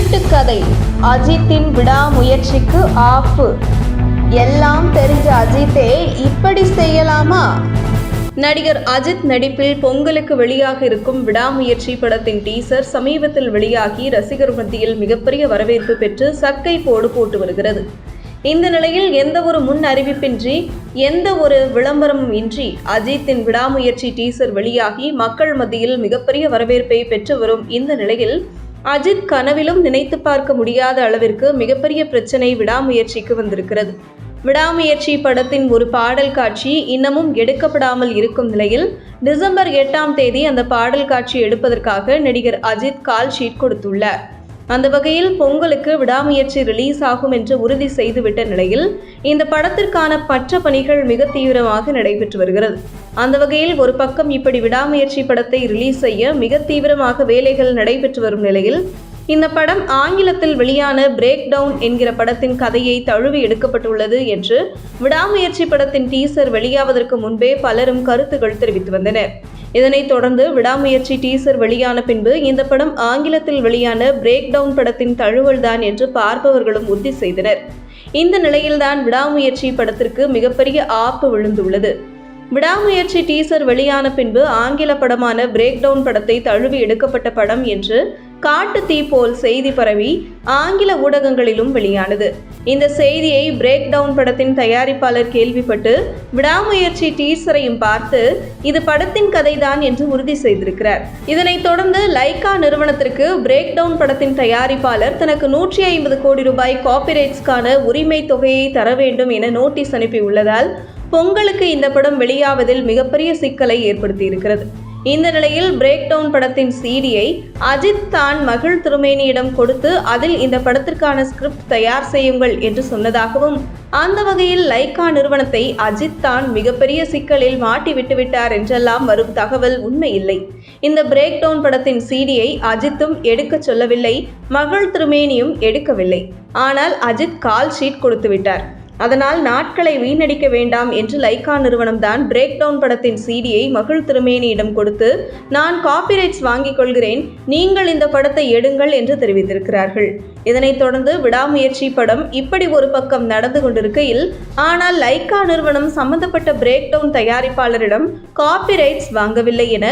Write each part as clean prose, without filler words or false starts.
திருட்டு கதை, அஜித்தின் விடாமுயற்சிக்கு ஆப்பு. எல்லாம் தெரிஞ்ச அஜித்தே இப்படி செய்யலாமா? நடிகர் அஜித் நடிப்பில் பொங்கலுக்கு வெளியாக இருக்கும் விடாமுயற்சி படத்தின் டீசர் சமீபத்தில் வெளியாகி ரசிகர் மத்தியில் மிகப்பெரிய வரவேற்பு பெற்று சக்கை போட்டு வருகிறது. இந்த நிலையில் எந்த ஒரு முன் அறிவிப்பின்றி எந்த ஒரு விளம்பரமும் இன்றி அஜித்தின் விடாமுயற்சி டீசர் வெளியாகி மக்கள் மத்தியில் மிகப்பெரிய வரவேற்பை பெற்று வரும் இந்த நிலையில் அஜித் கனவிலும் நினைத்து பார்க்க முடியாத அளவிற்கு மிகப்பெரிய பிரச்சனை விடாமுயற்சிக்கு வந்திருக்கிறது. விடாமுயற்சி படத்தின் ஒரு பாடல் காட்சி இன்னமும் எடுக்கப்படாமல் இருக்கும் நிலையில் டிசம்பர் 8ஆம் தேதி அந்த பாடல் காட்சி எடுப்பதற்காக நடிகர் அஜித் கால் ஷீட் கொடுத்துள்ளார். அந்த வகையில் பொங்கலுக்கு விடாமுயற்சி ரிலீஸ் ஆகும் என்று உறுதி செய்துவிட்ட நிலையில் இந்த படத்திற்கான மற்ற பணிகள் மிக தீவிரமாக நடைபெற்று வருகிறது. அந்த வகையில் ஒரு பக்கம் இப்படி விடாமுயற்சி படத்தை ரிலீஸ் செய்ய மிக தீவிரமாக வேலைகள் நடைபெற்று வரும் நிலையில் இந்த படம் ஆங்கிலத்தில் வெளியான பிரேக் டவுன் என்கிற படத்தின் கதையை தழுவி எடுக்கப்பட்டுள்ளது என்று விடாமுயற்சி படத்தின் டீசர் வெளியாவதற்கு முன்பே பலரும் கருத்துக்கள் தெரிவித்து வந்தனர். இதனைத் தொடர்ந்து விடாமுயற்சி டீசர் வெளியான பின்பு இந்த படம் ஆங்கிலத்தில் வெளியான பிரேக் டவுன் படத்தின் தழுவல்தான் என்று பார்ப்பவர்களும் உறுதி செய்தனர். இந்த நிலையில்தான் விடாமுயற்சி படத்திற்கு மிகப்பெரிய ஆப்பு விழுந்துள்ளது. விடாமுயற்சி டீசர் வெளியான பின்பு ஆங்கில படமான பிரேக் டவுன் படத்தை தழுவி எடுக்கப்பட்ட படம் என்று காட்டு தீ போல் செய்தி பரவி ஆங்கில ஊடகங்களிலும் வெளியானது. இந்த செய்தியை பிரேக் டவுன் படத்தின் தயாரிப்பாளர் கேள்விப்பட்டு விடாமுயற்சி டீசரையும் பார்த்து இது படத்தின் கதைதான் என்று உறுதி செய்திருக்கிறார். இதனைத் தொடர்ந்து லைகா நிறுவனத்திற்கு பிரேக் டவுன் படத்தின் தயாரிப்பாளர் தனக்கு 150 கோடி ரூபாய் காப்பிரைட்ஸ்க்கான உரிமை தொகையை தர வேண்டும் என நோட்டீஸ் அனுப்பியுள்ளதால் பொங்கலுக்கு இந்த படம் வெளியாவதில் மிகப்பெரிய சிக்கலை ஏற்படுத்தியிருக்கிறது. இந்த நிலையில் பிரேக் டவுன் படத்தின் சிடியை அஜித் தான் மகள் திருமேனியிடம் கொடுத்து அதில் இந்த படத்திற்கான ஸ்கிரிப்ட் தயார் செய்யுங்கள் என்று சொன்னதாகவும் அந்த வகையில் லைகா நிறுவனத்தை அஜித் தான் மிகப்பெரிய சிக்கலில் மாட்டி விட்டுவிட்டார் என்றெல்லாம் வரும் தகவல் உண்மை இல்லை. இந்த பிரேக் டவுன் படத்தின் சிடியை அஜித்தும் எடுக்க சொல்லவில்லை, மகள் திருமேனியும் எடுக்கவில்லை. ஆனால் அஜித் கால் ஷீட் கொடுத்து விட்டார். அதனால் நாட்களை வீணடிக்க வேண்டாம் என்று லைகா நிறுவனம் தான் பிரேக் டவுன் படத்தின் சிடியை மகள் திருமேனியிடம் கொடுத்து நான் காப்பிரைட்ஸ் வாங்கிக் கொள்கிறேன், நீங்கள் இந்த படத்தை எடுங்கள் என்று தெரிவித்திருக்கிறார்கள். இதனைத் தொடர்ந்து விடாமுயற்சி படம் இப்படி ஒரு பக்கம் நடந்து கொண்டிருக்கையில் ஆனால் லைகா நிறுவனம் சம்பந்தப்பட்ட பிரேக் டவுன் தயாரிப்பாளரிடம் காப்பிரைட்ஸ் வாங்கவில்லை என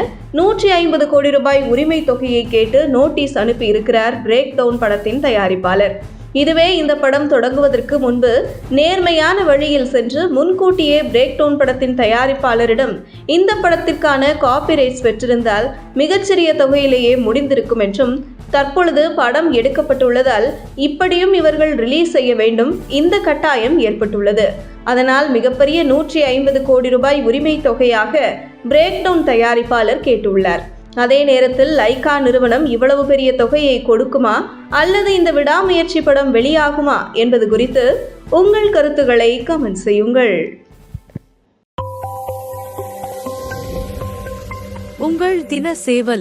150 கோடி ரூபாய் உரிமை தொகையை கேட்டு நோட்டீஸ் அனுப்பி இருக்கிறார் பிரேக் டவுன் படத்தின் தயாரிப்பாளர். இதுவே இந்த படம் தொடங்குவதற்கு முன்பு நேர்மையான வழியில் சென்று முன்கூட்டியே பிரேக் டவுன் படத்தின் தயாரிப்பாளரிடம் இந்த படத்திற்கான காப்பிரைட்ஸ் பெற்றிருந்தால் மிகச்சிறிய தொகையிலேயே முடிந்திருக்கும் என்றும் தற்பொழுது படம் எடுக்கப்பட்டுள்ளதால் இப்படியும் இவர்கள் ரிலீஸ் செய்ய வேண்டும், இந்த கட்டாயம் ஏற்பட்டுள்ளது. அதனால் மிகப்பெரிய 150 கோடி ரூபாய் உரிமை தொகையாக பிரேக் டவுன் தயாரிப்பாளர் கேட்டுள்ளார். அதே நேரத்தில் லைகா நிறுவனம் இவ்வளவு பெரிய தொகையை கொடுக்குமா அல்லது இந்த விடாமுயற்சி படம் வெளியாகுமா என்பது குறித்து உங்கள் கருத்துக்களை கமெண்ட் செய்யுங்கள். உங்கள் தின சேவல்.